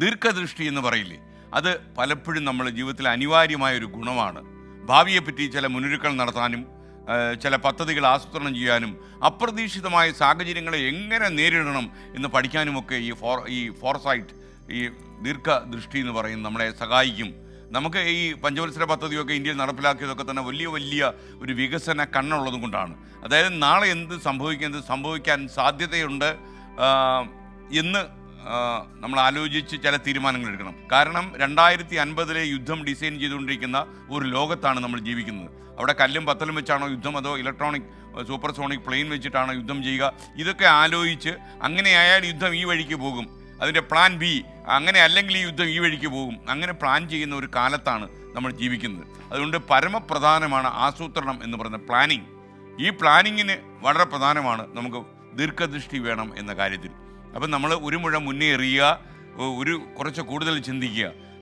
ദീർഘദൃഷ്ടി എന്ന് പറയില്ലേ, അത് പലപ്പോഴും നമ്മുടെ ജീവിതത്തിൽ അനിവാര്യമായ ഒരു ഗുണമാണ്. ഭാവിയെപ്പറ്റി ചില മുന്നൊരുക്കൾ നടത്താനും ചില പദ്ധതികൾ ആസൂത്രണം ചെയ്യാനും അപ്രതീക്ഷിതമായ സാഹചര്യങ്ങളെ എങ്ങനെ നേരിടണം എന്ന് പഠിക്കാനുമൊക്കെ ഈ ഫോർസൈറ്റ്, ഈ ദീർഘദൃഷ്ടി എന്ന് പറയുന്നത് നമ്മളെ സഹായിക്കും. നമുക്ക് ഈ പഞ്ചവത്സര പദ്ധതിയൊക്കെ ഇന്ത്യയിൽ നടപ്പിലാക്കിയതൊക്കെ തന്നെ വലിയ വലിയ ഒരു വികസന കണ്ണുള്ളത് കൊണ്ടാണ്. അതായത് നാളെ എന്ത് സംഭവിക്കാൻ സാധ്യതയുണ്ട് എന്ന് നമ്മൾ ആലോചിച്ച് ചില തീരുമാനങ്ങൾ എടുക്കണം. കാരണം 2050 യുദ്ധം ഡിസൈൻ ചെയ്തുകൊണ്ടിരിക്കുന്ന ഒരു ലോകത്താണ് നമ്മൾ ജീവിക്കുന്നത്. അവിടെ കല്ലും പത്തലും വെച്ചാണോ യുദ്ധം, അതോ ഇലക്ട്രോണിക് സൂപ്പർസോണിക് പ്ലെയിൻ വെച്ചിട്ടാണോ യുദ്ധം ചെയ്യുക? ഇതൊക്കെ ആലോചിച്ച് അങ്ങനെയായാൽ യുദ്ധം ഈ വഴിക്ക് പോകും, അതിൻ്റെ പ്ലാൻ ബി, അങ്ങനെ അല്ലെങ്കിൽ ഈ യുദ്ധം ഈ വഴിക്ക് പോകും, അങ്ങനെ പ്ലാൻ ചെയ്യുന്ന ഒരു കാലത്താണ് നമ്മൾ ജീവിക്കുന്നത്. അതുകൊണ്ട് പരമപ്രധാനമാണ് ആസൂത്രണം എന്ന് പറയുന്ന പ്ലാനിങ്. ഈ പ്ലാനിങ്ങിന് വളരെ പ്രധാനമാണ് നമുക്ക് ദീർഘദൃഷ്ടി വേണം എന്ന കാര്യത്തിൽ. അപ്പം നമ്മൾ ഒരു മുഴം മുന്നേ എറിയുക, കുറച്ച് കൂടുതൽ ചിന്തിക്കുക.